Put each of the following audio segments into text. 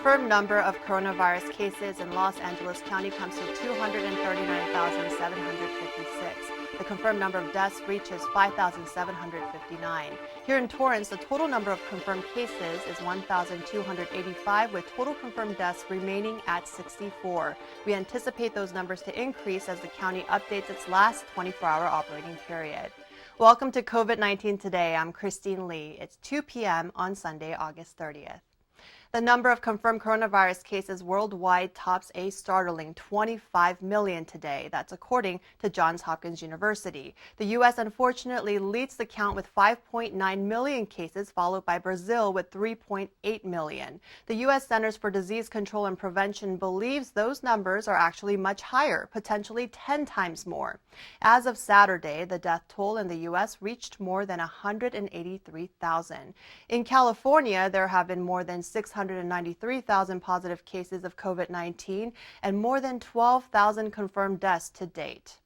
confirmed number of coronavirus cases in Los Angeles County comes to 239,756. The confirmed number of deaths reaches 5,759. Here in Torrance, the total number of confirmed cases is 1,285, with total confirmed deaths remaining at 64. We anticipate those numbers to increase as the county updates its last 24-hour operating period. Welcome to COVID-19 Today. I'm Christine Lee. It's 2 p.m. on Sunday, August 30th. The number of confirmed coronavirus cases worldwide tops a startling 25 million today. That's according to Johns Hopkins University. The U.S. unfortunately leads the count with 5.9 million cases, followed by Brazil with 3.8 million. The U.S. Centers for Disease Control and Prevention believes those numbers are actually much higher, potentially 10 times more. As of Saturday, the death toll in the U.S. reached more than 183,000. In California, there have been more than 693,000 positive cases of COVID-19 and more than 12,000 confirmed deaths to date.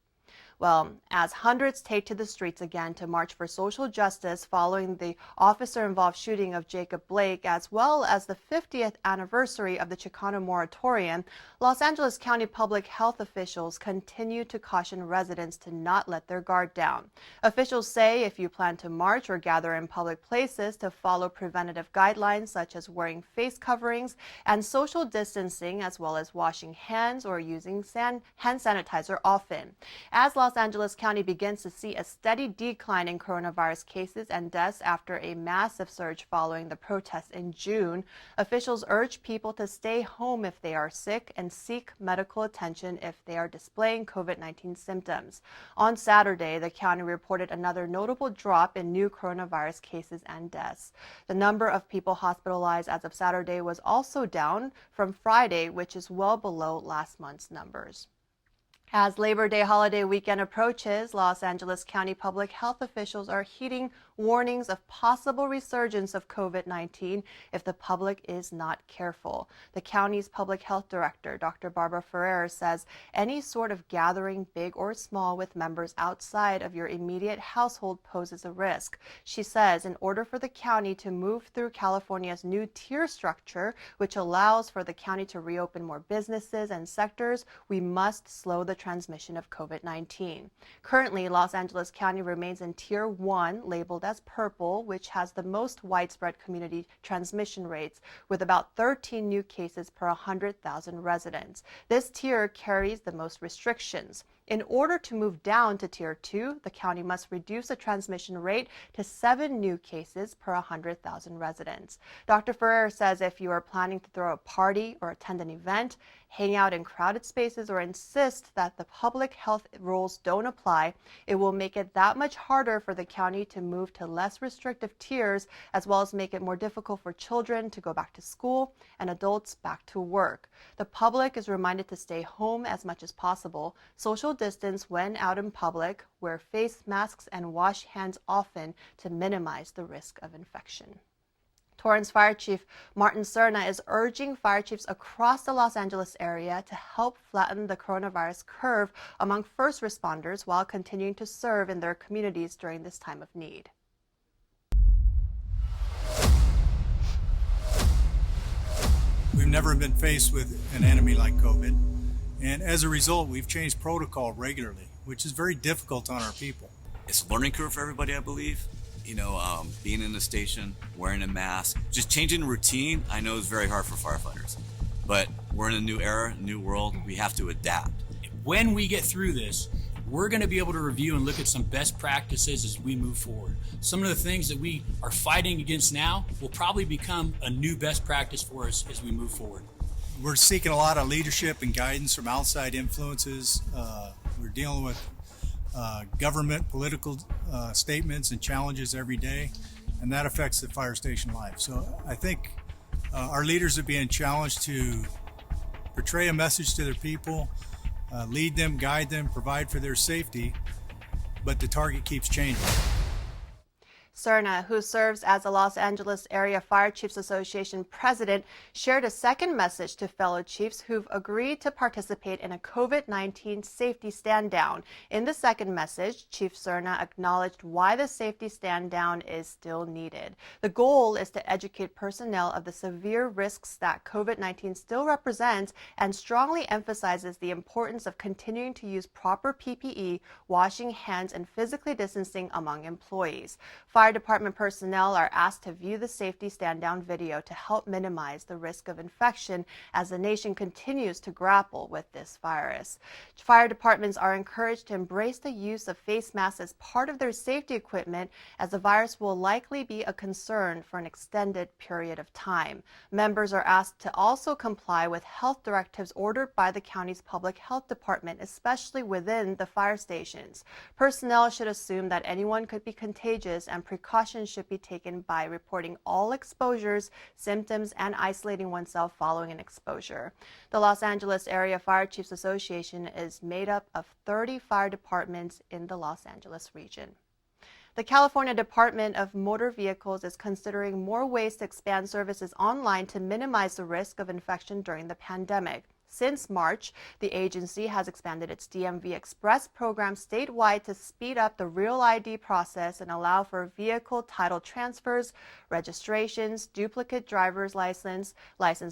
Well, as hundreds take to the streets again to march for social justice following the officer-involved shooting of Jacob Blake, as well as the 50th anniversary of the Chicano moratorium, Los Angeles County public health officials continue to caution residents to not let their guard down. Officials say if you plan to march or gather in public places, to follow preventative guidelines such as wearing face coverings and social distancing, as well as washing hands or using hand sanitizer often. As Los Angeles County begins to see a steady decline in coronavirus cases and deaths after a massive surge following the protests in June, officials urge people to stay home if they are sick and seek medical attention if they are displaying COVID-19 symptoms. On Saturday, the county reported another notable drop in new coronavirus cases and deaths. The number of people hospitalized as of Saturday was also down from Friday, which is well below last month's numbers. As Labor Day holiday weekend approaches, Los Angeles County public health officials are heeding warnings of possible resurgence of COVID-19 if the public is not careful. The county's public health director, Dr. Barbara Ferrer, says any sort of gathering, big or small, with members outside of your immediate household poses a risk. She says in order for the county to move through California's new tier structure, which allows for the county to reopen more businesses and sectors, we must slow the transmission of COVID-19. Currently, Los Angeles County remains in Tier 1, labeled as purple, which has the most widespread community transmission rates, with about 13 new cases per 100,000 residents. This tier carries the most restrictions. In order to move down to Tier 2, the county must reduce the transmission rate to 7 new cases per 100,000 residents. Dr. Ferrer says if you are planning to throw a party or attend an event, hang out in crowded spaces, or insist that the public health rules don't apply, it will make it that much harder for the county to move to less restrictive tiers, as well as make it more difficult for children to go back to school and adults back to work. The public is reminded to stay home as much as possible, social distance when out in public, wear face masks, and wash hands often to minimize the risk of infection. Torrance Fire Chief Martin Serna is urging fire chiefs across the Los Angeles area to help flatten the coronavirus curve among first responders while continuing to serve in their communities during this time of need. We've never been faced with an enemy like COVID, and as a result, we've changed protocol regularly, which is very difficult on our people. It's a learning curve for everybody, I believe. Being in the station, wearing a mask, just changing the routine, I know is very hard for firefighters. But we're in a new era, new world, we have to adapt. When we get through this, we're going to be able to review and look at some best practices as we move forward. Some of the things that we are fighting against now will probably become a new best practice for us as we move forward. We're seeking a lot of leadership and guidance from outside influences. We're dealing with government, political statements and challenges every day, and that affects the fire station life. So I think our leaders are being challenged to portray a message to their people, lead them, guide them, provide for their safety, but the target keeps changing. Cerna, who serves as the Los Angeles Area Fire Chiefs Association president, shared a second message to fellow chiefs who've agreed to participate in a COVID-19 safety stand-down. In the second message, Chief Cerna acknowledged why the safety stand-down is still needed. The goal is to educate personnel of the severe risks that COVID-19 still represents and strongly emphasizes the importance of continuing to use proper PPE, washing hands, and physically distancing among employees. Fire department personnel are asked to view the safety stand-down video to help minimize the risk of infection as the nation continues to grapple with this virus. Fire departments are encouraged to embrace the use of face masks as part of their safety equipment, as the virus will likely be a concern for an extended period of time. Members are asked to also comply with health directives ordered by the county's public health department, especially within the fire stations. Personnel should assume that anyone could be contagious, and precautions should be taken by reporting all exposures, symptoms, and isolating oneself following an exposure. The Los Angeles Area Fire Chiefs Association is made up of 30 fire departments in the Los Angeles region. The California Department of Motor Vehicles is considering more ways to expand services online to minimize the risk of infection during the pandemic. Since March, the agency has expanded its DMV Express program statewide to speed up the Real ID process and allow for vehicle title transfers, registrations, duplicate driver's license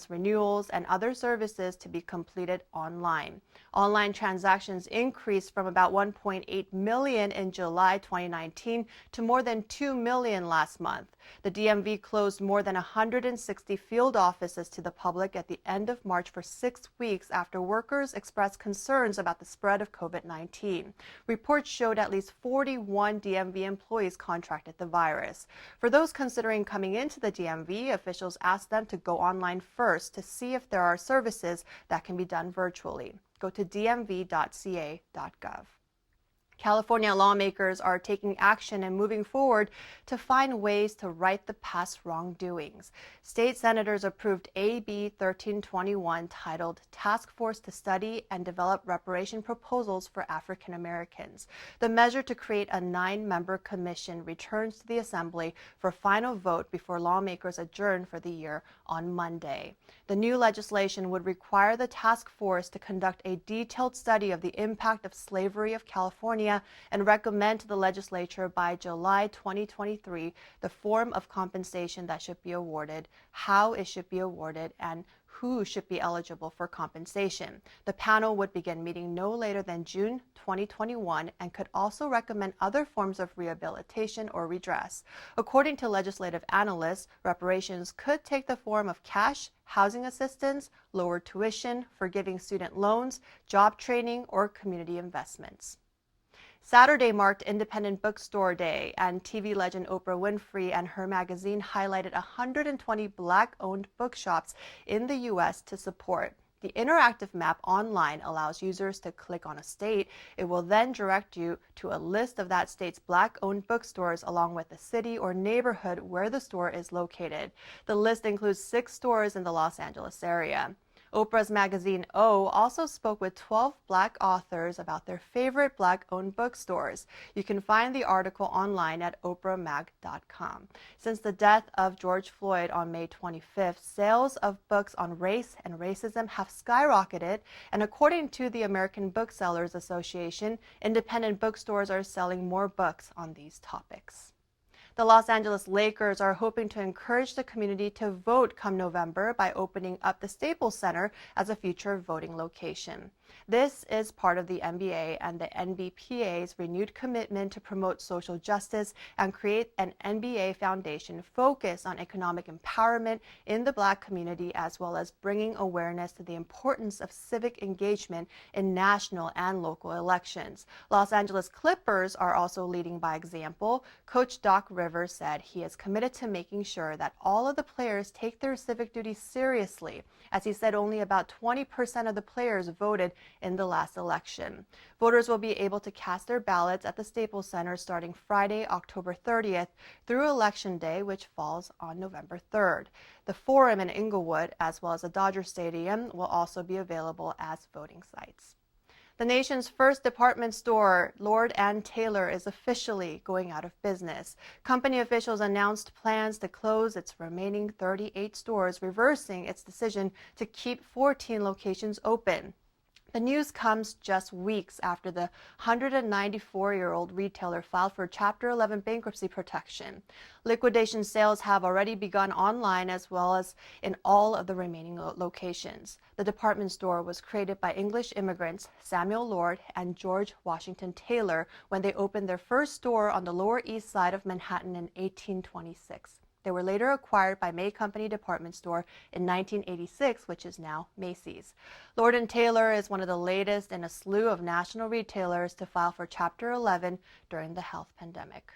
renewals, and other services to be completed online. Online transactions increased from about 1.8 million in July 2019 to more than 2 million last month. The DMV closed more than 160 field offices to the public at the end of March for 6 weeks after workers expressed concerns about the spread of COVID-19. Reports showed at least 41 DMV employees contracted the virus. For those considering coming into the DMV, officials asked them to go online first to see if there are services that can be done virtually. Go to dmv.ca.gov. California lawmakers are taking action and moving forward to find ways to right the past wrongdoings. State senators approved AB 1321 titled Task Force to Study and Develop Reparation Proposals for African Americans. The measure to create a 9-member commission returns to the Assembly for final vote before lawmakers adjourn for the year on Monday. The new legislation would require the task force to conduct a detailed study of the impact of slavery of California and recommend to the legislature by July 2023 the form of compensation that should be awarded, how it should be awarded, and who should be eligible for compensation. The panel would begin meeting no later than June 2021 and could also recommend other forms of rehabilitation or redress. According to legislative analysts, reparations could take the form of cash, housing assistance, lower tuition, forgiving student loans, job training, or community investments. Saturday marked Independent Bookstore Day, and TV legend Oprah Winfrey and her magazine highlighted 120 Black-owned bookshops in the U.S. to support. The interactive map online allows users to click on a state. It will then direct you to a list of that state's Black-owned bookstores along with the city or neighborhood where the store is located. The list includes 6 stores in the Los Angeles area. Oprah's magazine O also spoke with 12 Black authors about their favorite Black-owned bookstores. You can find the article online at oprahmag.com. Since the death of George Floyd on May 25th, sales of books on race and racism have skyrocketed, and according to the American Booksellers Association, independent bookstores are selling more books on these topics. The Los Angeles Lakers are hoping to encourage the community to vote come November by opening up the Staples Center as a future voting location. This is part of the NBA and the NBPA's renewed commitment to promote social justice and create an NBA foundation focused on economic empowerment in the Black community, as well as bringing awareness to the importance of civic engagement in national and local elections. Los Angeles Clippers are also leading by example. Coach Doc Rivers said he is committed to making sure that all of the players take their civic duties seriously. As he said, only about 20% of the players voted in the last election. Voters will be able to cast their ballots at the Staples Center starting Friday, October 30th through Election Day, which falls on November 3rd. The Forum in Inglewood, as well as the Dodger Stadium, will also be available as voting sites. The nation's first department store, Lord & Taylor, is officially going out of business. Company officials announced plans to close its remaining 38 stores, reversing its decision to keep 14 locations open. The news comes just weeks after the 194-year-old retailer filed for Chapter 11 bankruptcy protection. Liquidation sales have already begun online as well as in all of the remaining locations. The department store was created by English immigrants Samuel Lord and George Washington Taylor when they opened their first store on the Lower East Side of Manhattan in 1826. They were later acquired by May Company Department Store in 1986, which is now Macy's. Lord & Taylor is one of the latest in a slew of national retailers to file for Chapter 11 during the health pandemic.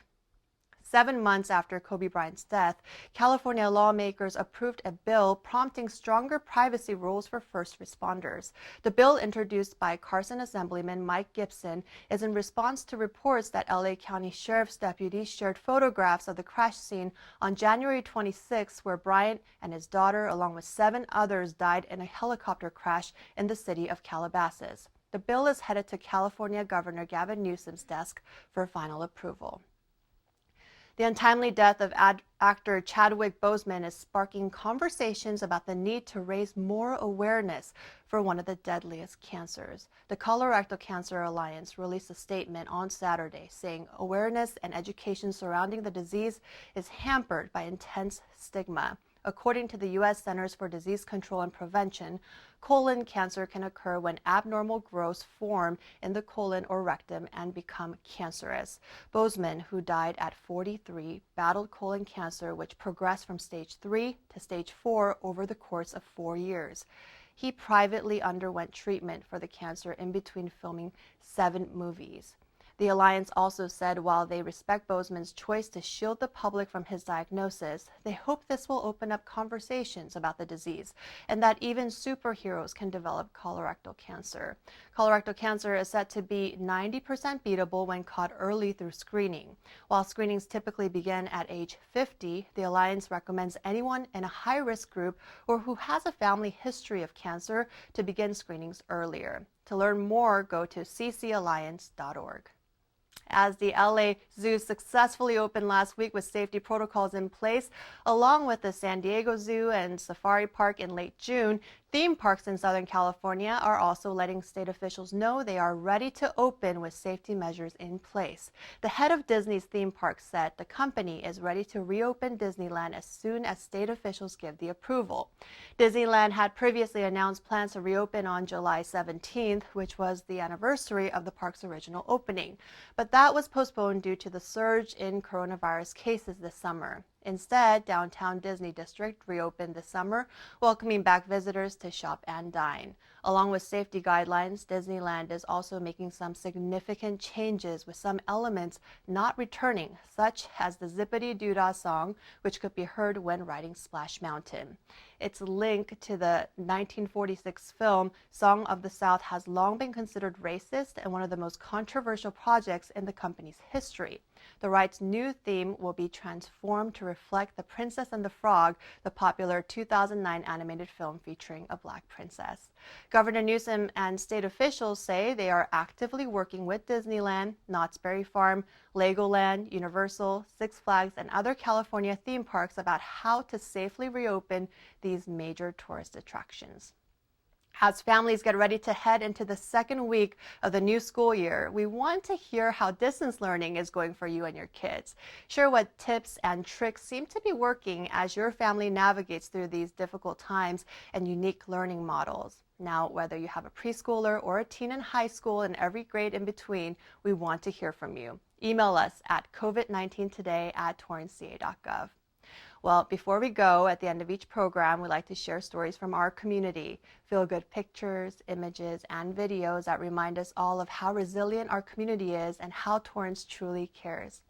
7 months after Kobe Bryant's death, California lawmakers approved a bill prompting stronger privacy rules for first responders. The bill, introduced by Carson Assemblyman Mike Gibson, is in response to reports that LA County Sheriff's deputies shared photographs of the crash scene on January 26, where Bryant and his daughter, along with 7 others, died in a helicopter crash in the city of Calabasas. The bill is headed to California Governor Gavin Newsom's desk for final approval. The untimely death of actor Chadwick Boseman is sparking conversations about the need to raise more awareness for one of the deadliest cancers. The Colorectal Cancer Alliance released a statement on Saturday saying awareness and education surrounding the disease is hampered by intense stigma. According to the U.S. Centers for Disease Control and Prevention, colon cancer can occur when abnormal growths form in the colon or rectum and become cancerous. Boseman, who died at 43, battled colon cancer, which progressed from stage 3 to stage 4 over the course of 4 years. He privately underwent treatment for the cancer in between filming 7 movies. The Alliance also said while they respect Boseman's choice to shield the public from his diagnosis, they hope this will open up conversations about the disease and that even superheroes can develop colorectal cancer. Colorectal cancer is said to be 90% beatable when caught early through screening. While screenings typically begin at age 50, the Alliance recommends anyone in a high-risk group or who has a family history of cancer to begin screenings earlier. To learn more, go to ccalliance.org. As the LA Zoo successfully opened last week with safety protocols in place, along with the San Diego Zoo and Safari Park in late June, theme parks in Southern California are also letting state officials know they are ready to open with safety measures in place. The head of Disney's theme park said the company is ready to reopen Disneyland as soon as state officials give the approval. Disneyland had previously announced plans to reopen on July 17th, which was the anniversary of the park's original opening. But that was postponed due to the surge in coronavirus cases this summer. Instead, downtown Disney District reopened this summer, welcoming back visitors to shop and dine. Along with safety guidelines, Disneyland is also making some significant changes with some elements not returning, such as the Zippity Doo-Dah song, which could be heard when riding Splash Mountain. Its link to the 1946 film Song of the South has long been considered racist and one of the most controversial projects in the company's history. The ride's new theme will be transformed to reflect The Princess and the Frog, the popular 2009 animated film featuring a black princess. Governor Newsom and state officials say they are actively working with Disneyland, Knott's Berry Farm, Legoland, Universal, Six Flags, and other California theme parks about how to safely reopen these major tourist attractions. As families get ready to head into the second week of the new school year, we want to hear how distance learning is going for you and your kids. Share what tips and tricks seem to be working as your family navigates through these difficult times and unique learning models. Now, whether you have a preschooler or a teen in high school and every grade in between, we want to hear from you. Email us at covid19today@torranceca.gov. Well, before we go, at the end of each program, we like to share stories from our community, feel-good pictures, images, and videos that remind us all of how resilient our community is and how Torrance truly cares.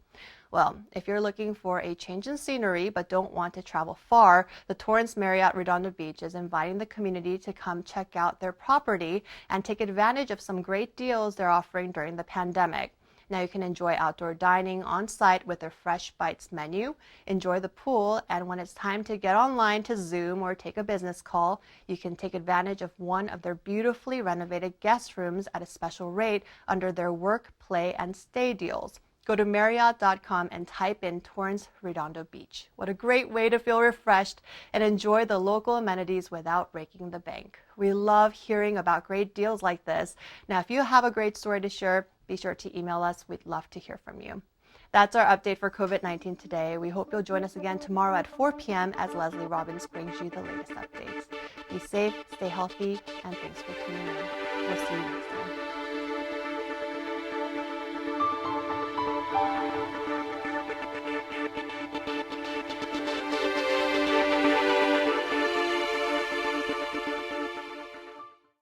Well, if you're looking for a change in scenery but don't want to travel far, the Torrance Marriott Redondo Beach is inviting the community to come check out their property and take advantage of some great deals they're offering during the pandemic. Now you can enjoy outdoor dining on site with their Fresh Bites menu, enjoy the pool, and when it's time to get online to Zoom or take a business call, you can take advantage of one of their beautifully renovated guest rooms at a special rate under their work, play, and stay deals. Go to Marriott.com and type in Torrance Redondo Beach. What a great way to feel refreshed and enjoy the local amenities without breaking the bank. We love hearing about great deals like this. Now, if you have a great story to share, be sure to email us. We'd love to hear from you. That's our update for COVID-19 today. We hope you'll join us again tomorrow at 4 p.m. as Leslie Robbins brings you the latest updates. Be safe, stay healthy, and thanks for tuning in. We'll see you